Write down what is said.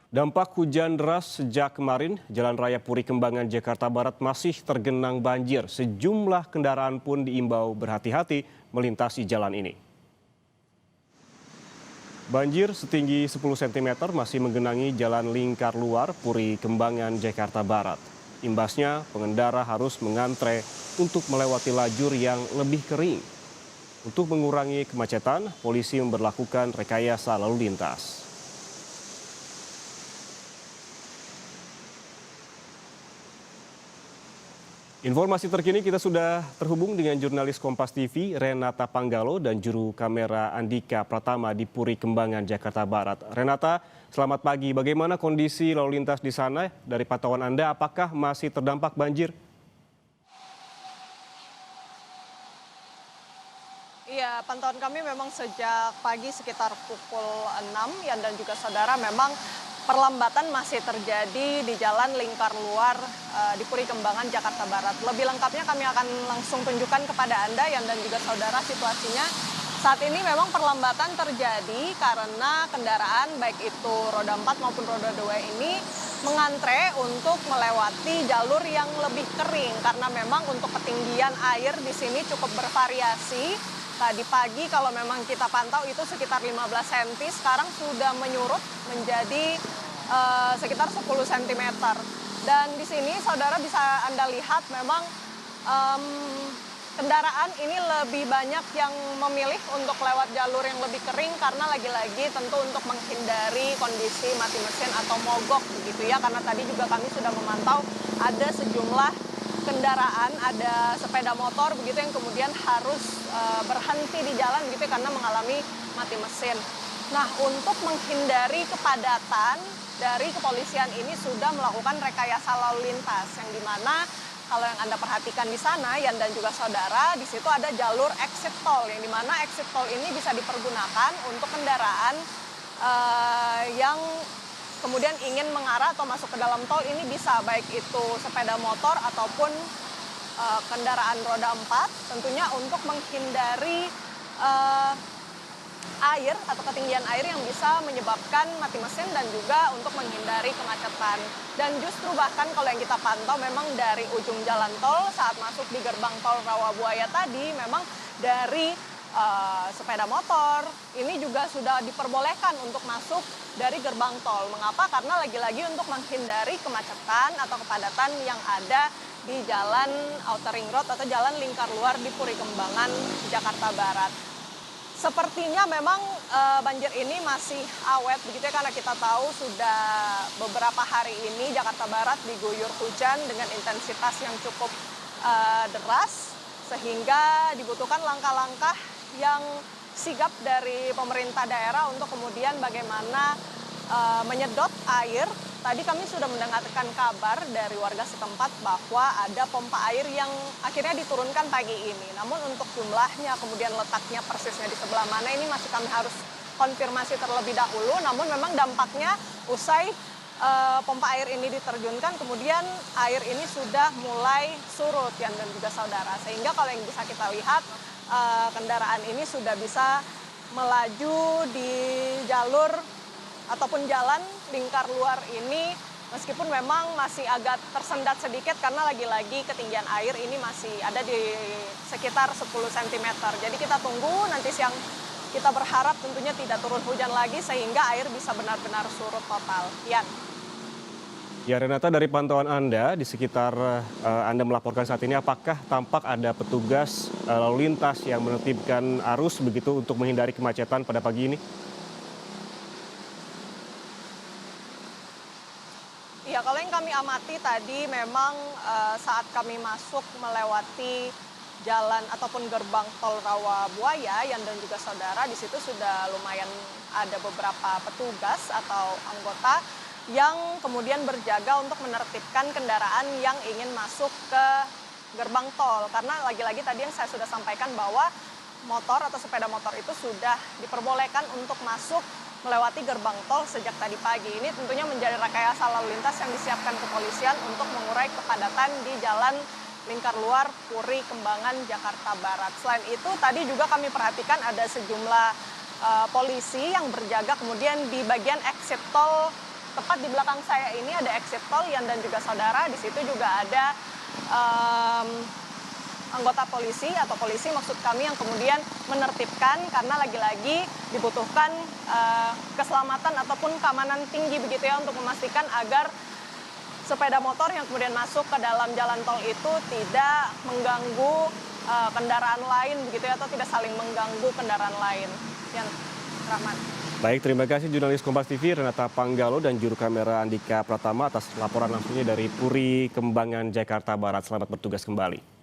Dampak hujan deras sejak kemarin, Jalan Raya Puri Kembangan, Jakarta Barat masih tergenang banjir. Sejumlah kendaraan pun diimbau berhati-hati melintasi jalan ini. Banjir setinggi 10 cm masih menggenangi jalan lingkar luar Puri Kembangan, Jakarta Barat. Imbasnya, pengendara harus mengantre untuk melewati lajur yang lebih kering. Untuk mengurangi kemacetan, polisi memberlakukan rekayasa lalu lintas. Informasi terkini kita sudah terhubung dengan jurnalis Kompas TV Renata Panggalo dan juru kamera Andika Pratama di Puri Kembangan, Jakarta Barat. Renata, selamat pagi. Bagaimana kondisi lalu lintas di sana? Dari pantauan Anda, apakah masih terdampak banjir? Iya, pantauan kami memang sejak pagi sekitar pukul 6 ya, dan juga saudara memang perlambatan masih terjadi di jalan lingkar luar di Puri Kembangan, Jakarta Barat. Lebih lengkapnya kami akan langsung tunjukkan kepada Anda dan juga saudara situasinya. Saat ini memang perlambatan terjadi karena kendaraan baik itu roda 4 maupun roda 2 ini mengantre untuk melewati jalur yang lebih kering karena memang untuk ketinggian air di sini cukup bervariasi. Tadi pagi kalau memang kita pantau itu sekitar 15 cm, sekarang sudah menyurut menjadi sekitar 10 cm. Dan di sini saudara bisa Anda lihat memang kendaraan ini lebih banyak yang memilih untuk lewat jalur yang lebih kering karena lagi-lagi tentu untuk menghindari kondisi mati mesin atau mogok begitu ya. Karena tadi juga kami sudah memantau ada sejumlah kendaraan, ada sepeda motor begitu yang kemudian harus berhenti di jalan gitu karena mengalami mati mesin. Nah, untuk menghindari kepadatan, dari kepolisian ini sudah melakukan rekayasa lalu lintas yang dimana kalau yang Anda perhatikan di sana Yan dan juga saudara, di situ ada jalur exit tol yang dimana exit tol ini bisa dipergunakan untuk kendaraan yang kemudian ingin mengarah atau masuk ke dalam tol ini bisa, baik itu sepeda motor ataupun kendaraan roda 4, tentunya untuk menghindari air atau ketinggian air yang bisa menyebabkan mati mesin dan juga untuk menghindari kemacetan. Dan justru bahkan kalau yang kita pantau memang dari ujung jalan tol saat masuk di gerbang tol Rawabuaya tadi memang dari sepeda motor ini juga sudah diperbolehkan untuk masuk dari gerbang tol. Mengapa? Karena lagi-lagi untuk menghindari kemacetan atau kepadatan yang ada di jalan Outer Ring Road atau jalan lingkar luar di Puri Kembangan, Jakarta Barat. Sepertinya memang banjir ini masih awet begitu ya, karena kita tahu sudah beberapa hari ini Jakarta Barat diguyur hujan dengan intensitas yang cukup deras sehingga dibutuhkan langkah-langkah yang sigap dari pemerintah daerah untuk kemudian bagaimana menyedot air. Tadi kami sudah mendengarkan kabar dari warga setempat bahwa ada pompa air yang akhirnya diturunkan pagi ini. Namun untuk jumlahnya, kemudian letaknya persisnya di sebelah mana ini masih kami harus konfirmasi terlebih dahulu. Namun memang dampaknya usai pompa air ini diterjunkan, kemudian air ini sudah mulai surut Yan dan juga saudara. Sehingga kalau yang bisa kita lihat kendaraan ini sudah bisa melaju di jalur ataupun jalan lingkar luar ini, meskipun memang masih agak tersendat sedikit karena lagi-lagi ketinggian air ini masih ada di sekitar 10 cm. Jadi kita tunggu nanti siang, kita berharap tentunya tidak turun hujan lagi sehingga air bisa benar-benar surut total. Yan. Ya Renata, dari pantauan Anda di sekitar Anda melaporkan saat ini, apakah tampak ada petugas lalu lintas yang menertibkan arus begitu untuk menghindari kemacetan pada pagi ini? Ya, kalau yang kami amati tadi memang saat kami masuk melewati jalan ataupun gerbang tol Rawabuaya Yan dan juga saudara, di situ sudah lumayan ada beberapa petugas atau anggota yang kemudian berjaga untuk menertibkan kendaraan yang ingin masuk ke gerbang tol. Karena lagi-lagi tadi yang saya sudah sampaikan bahwa motor atau sepeda motor itu sudah diperbolehkan untuk masuk melewati gerbang tol sejak tadi pagi. Ini tentunya menjadi rekayasa lalu lintas yang disiapkan kepolisian untuk mengurai kepadatan di jalan lingkar luar Puri Kembangan, Jakarta Barat. Selain itu tadi juga kami perhatikan ada sejumlah polisi yang berjaga kemudian di bagian exit tol tepat di belakang saya ini ada exit tol Yan dan juga saudara. Di situ juga ada anggota polisi atau polisi maksud kami yang kemudian menertibkan karena lagi-lagi dibutuhkan keselamatan ataupun keamanan tinggi begitu ya untuk memastikan agar sepeda motor yang kemudian masuk ke dalam jalan tol itu tidak mengganggu kendaraan lain begitu ya, atau tidak saling mengganggu kendaraan lain. Yan, Rahman. Baik, terima kasih jurnalis Kompas TV Renata Panggalo dan juru kamera Andika Pratama atas laporan langsungnya dari Puri Kembangan, Jakarta Barat. Selamat bertugas kembali.